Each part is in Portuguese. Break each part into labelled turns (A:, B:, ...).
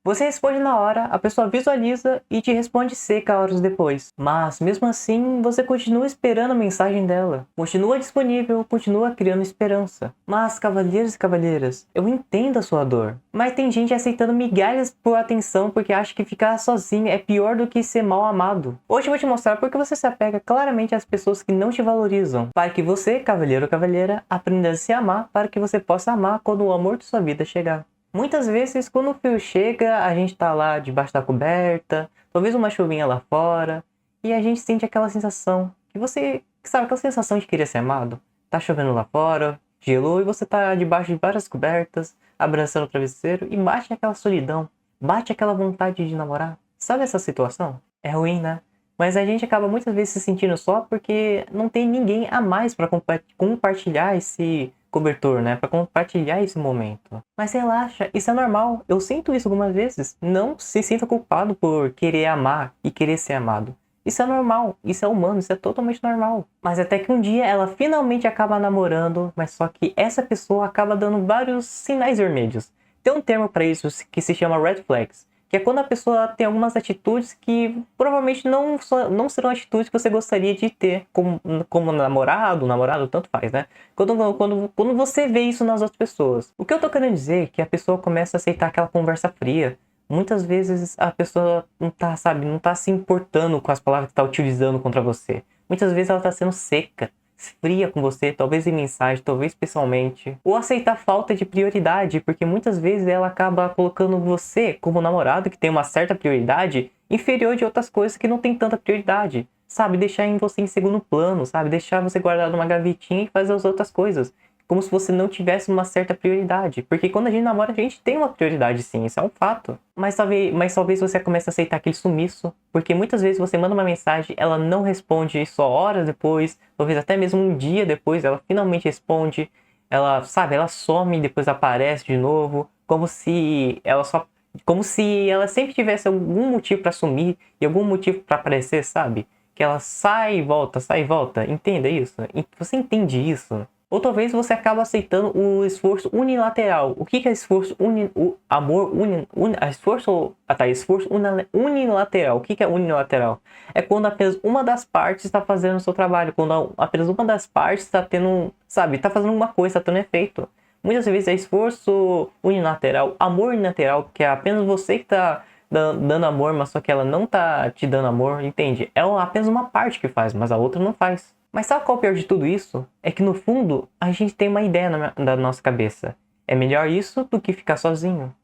A: Você responde na hora, a pessoa visualiza e te responde seca horas depois. Mas, mesmo assim, você continua esperando a mensagem dela. Continua disponível, continua criando esperança. Mas, cavalheiros e cavalheiras, eu entendo a sua dor. Mas tem gente aceitando migalhas por atenção porque acha que ficar sozinho é pior do que ser mal amado. Hoje eu vou te mostrar porque você se apega claramente às pessoas que não te valorizam. Para que você, cavalheiro ou cavalheira, aprenda a se amar para que você possa amar quando o amor de sua vida chegar. Muitas vezes, quando o frio chega, a gente tá lá debaixo da coberta, talvez uma chuvinha lá fora, e a gente sente aquela sensação que você, sabe, aquela sensação de querer ser amado. Tá chovendo lá fora, gelou e você tá debaixo de várias cobertas, abraçando o travesseiro e bate aquela solidão, bate aquela vontade de namorar. Sabe essa situação? É ruim, né? Mas a gente acaba muitas vezes se sentindo só porque não tem ninguém a mais para compartilhar esse cobertor, né? Para compartilhar esse momento. Mas relaxa, isso é normal. Eu sinto isso algumas vezes. Não se sinta culpado por querer amar e querer ser amado. Isso é normal, isso é humano, isso é totalmente normal. Mas até que um dia ela finalmente acaba namorando, mas só que essa pessoa acaba dando vários sinais vermelhos. Tem um termo para isso que se chama red flags, que é quando a pessoa tem algumas atitudes que provavelmente não serão atitudes que você gostaria de ter como namorado, tanto faz, né? Quando você vê isso nas outras pessoas. O que eu tô querendo dizer é que a pessoa começa a aceitar aquela conversa fria. Muitas vezes a pessoa não tá, sabe, não tá se importando com as palavras que tá utilizando contra você. Muitas vezes ela tá sendo seca, fria com você, talvez em mensagem, talvez pessoalmente. Ou aceitar falta de prioridade, porque muitas vezes ela acaba colocando você, como namorado que tem uma certa prioridade, inferior de outras coisas que não tem tanta prioridade. Sabe, deixar em você em segundo plano, sabe, deixar você guardado numa gavetinha e fazer as outras coisas. Como se você não tivesse uma certa prioridade. Porque quando a gente namora, a gente tem uma prioridade sim, isso é um fato. Mas talvez você comece a aceitar aquele sumiço. Porque muitas vezes você manda uma mensagem, ela não responde só horas depois, talvez até mesmo um dia depois, ela finalmente responde. Ela, sabe, ela some e depois aparece de novo. Como se ela sempre tivesse algum motivo pra sumir e algum motivo pra aparecer, sabe? Que ela sai e volta, sai e volta. Entenda isso? Você entende isso? Ou talvez você acaba aceitando o esforço unilateral. O que é esforço unilateral. O que é unilateral? É quando apenas uma das partes está fazendo o seu trabalho. Quando apenas uma das partes está tendo, sabe, está fazendo uma coisa, está tendo efeito. Muitas vezes é esforço unilateral, amor unilateral, que é apenas você que está dando amor, mas só que ela não tá te dando amor, entende? É apenas uma parte que faz, mas a outra não faz. Mas sabe qual é o pior de tudo isso? É que no fundo, a gente tem uma ideia na nossa cabeça. É melhor isso do que ficar sozinho.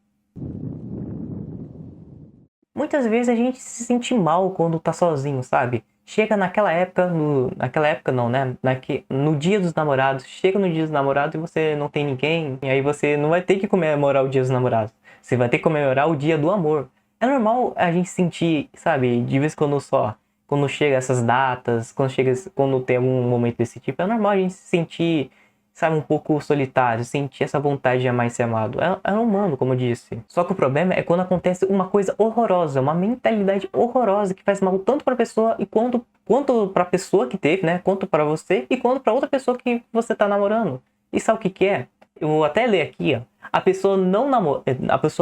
A: Muitas vezes a gente se sente mal quando tá sozinho, sabe? Chega naquela época, naquela época não, né? No dia dos namorados, chega no dia dos namorados e você não tem ninguém, e aí você não vai ter que comemorar o dia dos namorados. Você vai ter que comemorar o dia do amor. É normal a gente sentir, sabe, de vez em quando só, quando chega essas datas, quando tem algum momento desse tipo, é normal a gente se sentir, sabe, um pouco solitário, sentir essa vontade de amar e ser amado. É humano, como eu disse. Só que o problema é quando acontece uma coisa horrorosa, uma mentalidade horrorosa que faz mal tanto pra pessoa e quanto pra pessoa que teve, né? Quanto pra você e quanto pra outra pessoa que você tá namorando. E sabe o que que é? Eu vou até ler aqui, ó. A pessoa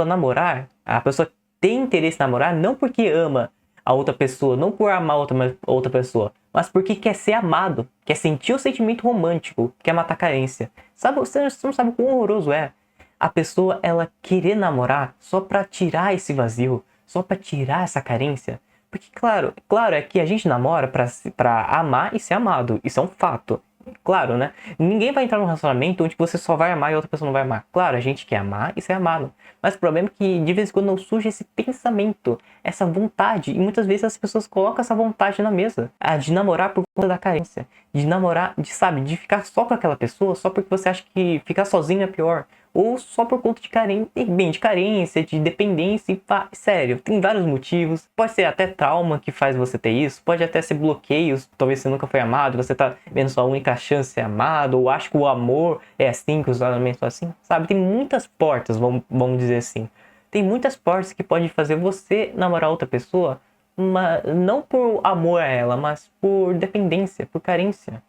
A: namorar, a pessoa tem interesse em namorar não porque ama a outra pessoa, não por amar outra pessoa, mas porque quer ser amado, quer sentir o sentimento romântico, quer matar carência. Sabe, você não sabe o quão horroroso é a pessoa ela querer namorar só pra tirar esse vazio, só pra tirar essa carência. Porque claro é que a gente namora pra amar e ser amado, isso é um fato. Claro, né? Ninguém vai entrar num relacionamento onde você só vai amar e a outra pessoa não vai amar. Claro, a gente quer amar e ser amado. Mas o problema é que de vez em quando não surge esse pensamento, essa vontade. E muitas vezes as pessoas colocam essa vontade na mesa. De namorar por conta da carência. De namorar, de ficar só com aquela pessoa só porque você acha que ficar sozinho é pior. Ou só por conta de carência, de dependência. Sério, tem vários motivos. Pode ser até trauma que faz você ter isso. Pode até ser bloqueios. Talvez você nunca foi amado. Você tá vendo sua única chance de ser amado. Ou acha que o amor é assim, que os relacionamentos são assim. Sabe, tem muitas portas, vamos dizer assim. Tem muitas portas que podem fazer você namorar outra pessoa. Não por amor a ela, mas por dependência, por carência.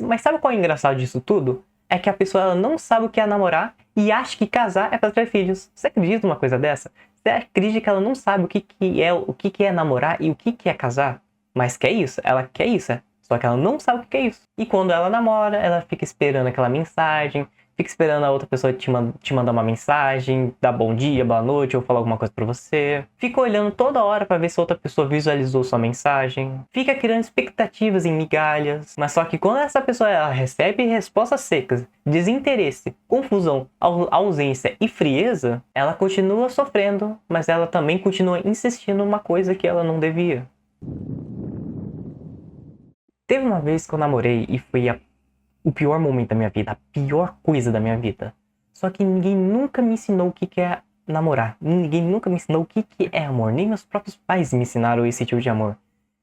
A: Mas sabe qual é o engraçado disso tudo? É que a pessoa ela não sabe o que é namorar e acha que casar é pra ter filhos. Você acredita numa coisa dessa? Você acredita que ela não sabe o que é namorar e o que é casar? Mas quer isso, ela quer isso, só que ela não sabe o que é isso. E quando ela namora, ela fica esperando aquela mensagem, fica esperando a outra pessoa te mandar uma mensagem, dar bom dia, boa noite, ou falar alguma coisa pra você. Fica olhando toda hora pra ver se a outra pessoa visualizou sua mensagem. Fica criando expectativas em migalhas. Mas só que quando essa pessoa ela recebe respostas secas, desinteresse, confusão, ausência e frieza, ela continua sofrendo, mas ela também continua insistindo numa coisa que ela não devia. Teve uma vez que eu namorei e foi o pior momento da minha vida, a pior coisa da minha vida. Só que ninguém nunca me ensinou o que é namorar. Ninguém nunca me ensinou o que é amor. Nem meus próprios pais me ensinaram esse tipo de amor.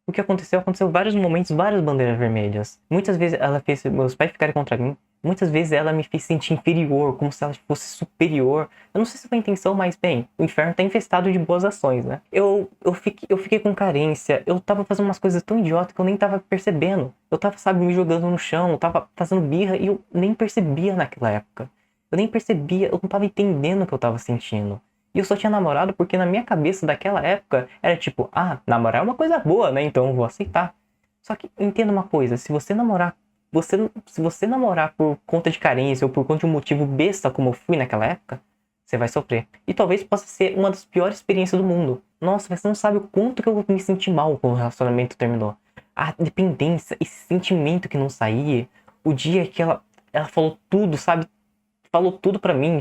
A: O que aconteceu? Aconteceu vários momentos, várias bandeiras vermelhas. Muitas vezes ela fez meus pais ficarem contra mim. Muitas vezes ela me fez sentir inferior, como se ela fosse superior. Eu não sei se foi a intenção, mas bem, o inferno tá infestado de boas ações, né? Eu fiquei com carência, eu tava fazendo umas coisas tão idiotas que eu nem tava percebendo. Eu tava, sabe, me jogando no chão, eu tava fazendo birra e eu nem percebia naquela época. Eu nem percebia, eu não tava entendendo o que eu tava sentindo. E eu só tinha namorado porque na minha cabeça daquela época era tipo, namorar é uma coisa boa, né? Então eu vou aceitar. Só que entenda uma coisa, se você namorar por conta de carência ou por conta de um motivo besta como eu fui naquela época, você vai sofrer. E talvez possa ser uma das piores experiências do mundo. Nossa, você não sabe o quanto que eu me senti mal quando o relacionamento terminou. A dependência, esse sentimento que não saía, o dia que ela falou tudo, sabe? Falou tudo pra mim, não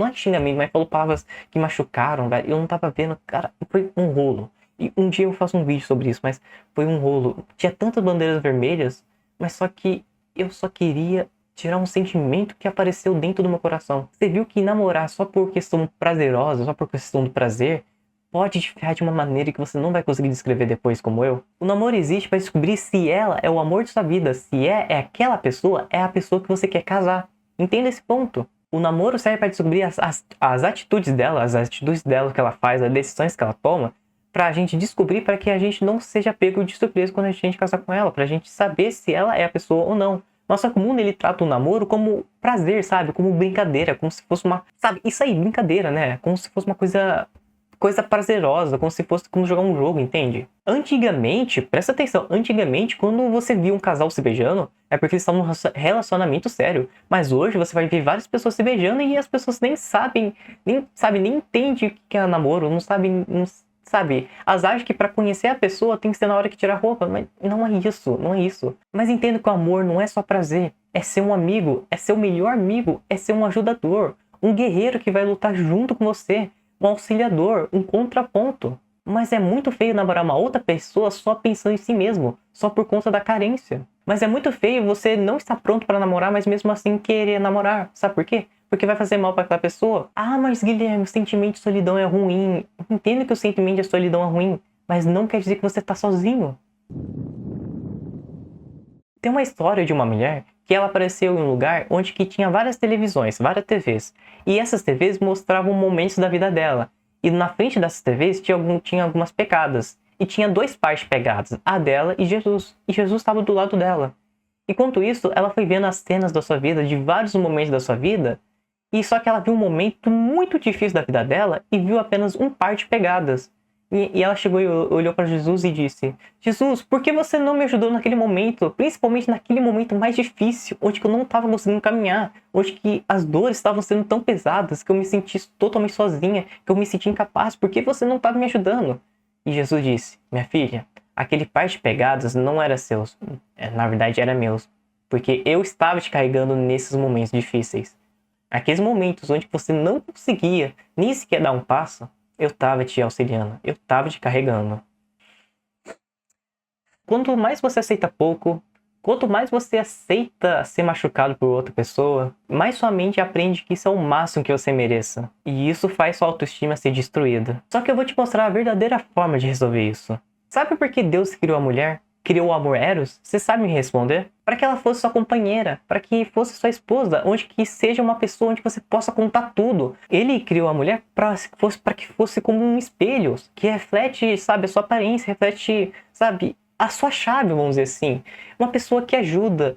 A: é xingamento, mas falou palavras que machucaram, velho. Eu não tava vendo, cara, foi um rolo. E um dia eu faço um vídeo sobre isso, mas foi um rolo. Tinha tantas bandeiras vermelhas, mas só que eu só queria tirar um sentimento que apareceu dentro do meu coração. Você viu que namorar só por questão prazerosa, só por questão do prazer, pode te ferrar de uma maneira que você não vai conseguir descrever depois como eu. O namoro existe para descobrir se ela é o amor de sua vida, se é aquela pessoa, é a pessoa que você quer casar. Entenda esse ponto. O namoro serve para descobrir as atitudes dela que ela faz, as decisões que ela toma, pra gente descobrir, para que a gente não seja pego de surpresa quando a gente casar com ela, pra gente saber se ela é a pessoa ou não. Nossa comum ele trata o namoro como prazer, sabe? Como brincadeira, como se fosse uma... Sabe, isso aí, brincadeira, né? Como se fosse uma coisa prazerosa, como se fosse como jogar um jogo, entende? Antigamente, presta atenção, antigamente quando você via um casal se beijando, é porque eles estavam num relacionamento sério. Mas hoje você vai ver várias pessoas se beijando e as pessoas nem sabem, nem entendem o que é namoro, não sabem, não sabe? Elas acham que pra conhecer a pessoa tem que ser na hora que tira a roupa, mas não é isso, não é isso. Mas entenda que o amor não é só prazer, é ser um amigo, é ser o melhor amigo, é ser um ajudador, um guerreiro que vai lutar junto com você, um auxiliador, um contraponto. Mas é muito feio namorar uma outra pessoa só pensando em si mesmo, só por conta da carência. Mas é muito feio você não estar pronto para namorar, mas mesmo assim querer namorar. Sabe por quê? Porque vai fazer mal para aquela pessoa. Mas Guilherme, o sentimento de solidão é ruim. Entendo que o sentimento de solidão é ruim, mas não quer dizer que você tá sozinho. Tem uma história de uma mulher que ela apareceu em um lugar onde que tinha várias televisões, várias TVs. E essas TVs mostravam momentos da vida dela. E na frente dessas TVs tinha algumas pegadas. E tinha dois pais pegados, a dela e Jesus. E Jesus estava do lado dela. Enquanto isso, ela foi vendo as cenas da sua vida, de vários momentos da sua vida. E só que ela viu um momento muito difícil da vida dela e viu apenas um par de pegadas. E ela chegou e olhou para Jesus e disse: Jesus, por que você não me ajudou naquele momento? Principalmente naquele momento mais difícil, onde que eu não estava conseguindo caminhar, onde que as dores estavam sendo tão pesadas que eu me senti totalmente sozinha, que eu me senti incapaz. Por que você não estava me ajudando? E Jesus disse: minha filha, aquele par de pegadas não era seus, na verdade era meus, porque eu estava te carregando nesses momentos difíceis. Aqueles momentos onde você não conseguia nem sequer dar um passo, eu tava te auxiliando, eu tava te carregando. Quanto mais você aceita pouco, quanto mais você aceita ser machucado por outra pessoa, mais sua mente aprende que isso é o máximo que você mereça. E isso faz sua autoestima ser destruída. Só que eu vou te mostrar a verdadeira forma de resolver isso. Sabe por que Deus criou a mulher? Criou o amor Eros? Você sabe me responder? Para que ela fosse sua companheira, para que fosse sua esposa, onde que seja uma pessoa onde você possa contar tudo. Ele criou a mulher para que fosse como um espelho, que reflete, sabe, a sua aparência, reflete, sabe, a sua chave, vamos dizer assim. Uma pessoa que ajuda,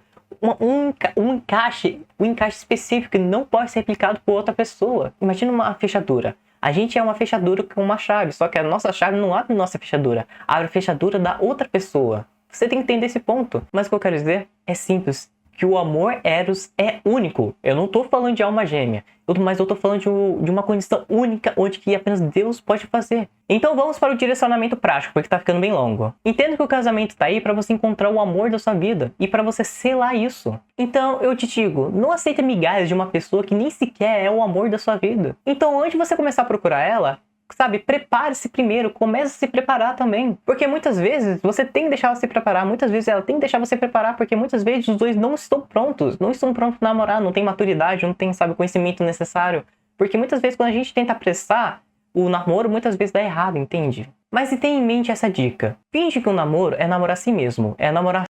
A: um encaixe específico que não pode ser replicado por outra pessoa. Imagina uma fechadura. A gente é uma fechadura com uma chave, só que a nossa chave não abre nossa fechadura, abre a fechadura da outra pessoa. Você tem que entender esse ponto. Mas o que eu quero dizer é simples, que o amor Eros é único. Eu não tô falando de alma gêmea, mas eu tô falando de uma condição única, onde que apenas Deus pode fazer. Então vamos para o direcionamento prático, porque tá ficando bem longo. Entenda que o casamento tá aí para você encontrar o amor da sua vida e para você selar isso. Então eu te digo, não aceita migalhas de uma pessoa que nem sequer é o amor da sua vida. Então antes de você começar a procurar ela, sabe, prepare-se primeiro, comece a se preparar também. Porque muitas vezes você tem que deixar ela se preparar, muitas vezes ela tem que deixar você preparar, porque muitas vezes os dois não estão prontos para namorar, não tem maturidade, não tem, sabe, o conhecimento necessário. Porque muitas vezes quando a gente tenta apressar o namoro, muitas vezes dá errado, entende? Mas e tenha em mente essa dica. Finge que o namoro é namorar a si mesmo, é namorar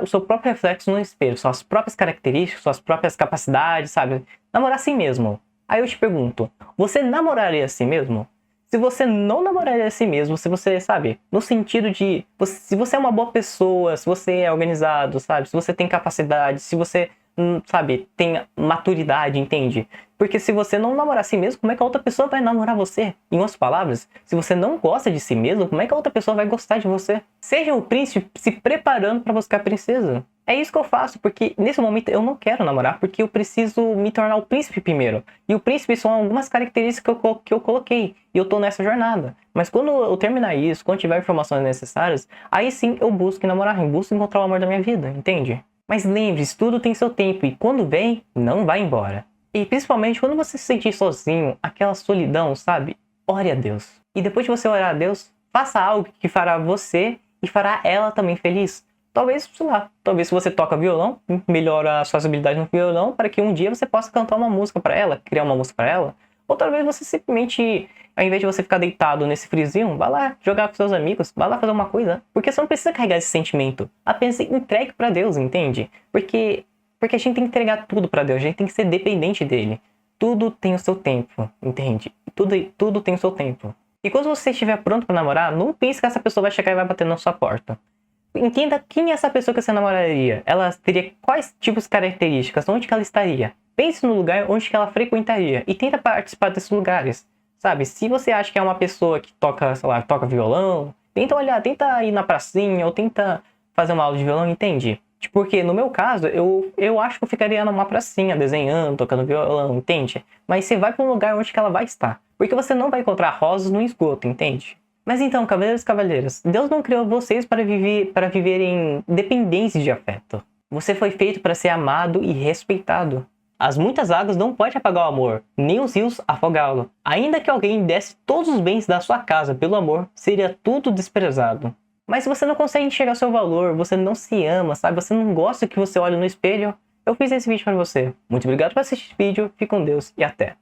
A: o seu próprio reflexo no espelho, suas próprias características, suas próprias capacidades, sabe? Namorar a si mesmo. Aí eu te pergunto, você namoraria a si mesmo? Se você não namoraria a si mesmo, se você, sabe, no sentido de, se você é uma boa pessoa, se você é organizado, sabe, se você tem capacidade, se você, sabe, tem maturidade, entende? Porque se você não namorar a si mesmo, como é que a outra pessoa vai namorar você? Em outras palavras, se você não gosta de si mesmo, como é que a outra pessoa vai gostar de você? Seja o príncipe se preparando para buscar a princesa. É isso que eu faço, porque nesse momento eu não quero namorar, porque eu preciso me tornar o príncipe primeiro. E o príncipe são algumas características que eu coloquei, e eu tô nessa jornada. Mas quando eu terminar isso, quando tiver informações necessárias, aí sim eu busco namorar, eu busco encontrar o amor da minha vida, entende? Mas lembre-se, tudo tem seu tempo, e quando vem, não vai embora. E principalmente quando você se sentir sozinho, aquela solidão, sabe? Ore a Deus. E depois de você orar a Deus, faça algo que fará você e fará ela também feliz. Talvez, sei lá, talvez se você toca violão, melhora as suas habilidades no violão para que um dia você possa cantar uma música para ela, criar uma música para ela. Ou talvez você simplesmente, ao invés de você ficar deitado nesse friozinho, vá lá jogar com seus amigos, vá lá fazer uma coisa. Porque você não precisa carregar esse sentimento. Apenas entregue para Deus, entende? Porque a gente tem que entregar tudo para Deus, a gente tem que ser dependente dele. Tudo tem o seu tempo, entende? Tudo tem o seu tempo. E quando você estiver pronto para namorar, não pense que essa pessoa vai chegar e vai bater na sua porta. Entenda quem é essa pessoa que você namoraria. Ela teria quais tipos de características, onde que ela estaria. Pense no lugar onde que ela frequentaria e tenta participar desses lugares. Sabe, se você acha que é uma pessoa que toca, sei lá, toca violão, tenta olhar, tenta ir na pracinha ou tenta fazer uma aula de violão, entende? Porque no meu caso, eu acho que eu ficaria numa pracinha, desenhando, tocando violão, entende? Mas você vai para um lugar onde que ela vai estar. Porque você não vai encontrar rosas no esgoto, entende? Mas então, cavaleiros e cavaleiras, Deus não criou vocês para viverem dependentes de afeto. Você foi feito para ser amado e respeitado. As muitas águas não podem apagar o amor, nem os rios afogá-lo. Ainda que alguém desse todos os bens da sua casa pelo amor, seria tudo desprezado. Mas se você não consegue enxergar seu valor, você não se ama, sabe? Você não gosta que você olhe no espelho, eu fiz esse vídeo para você. Muito obrigado por assistir esse vídeo, fique com Deus e até!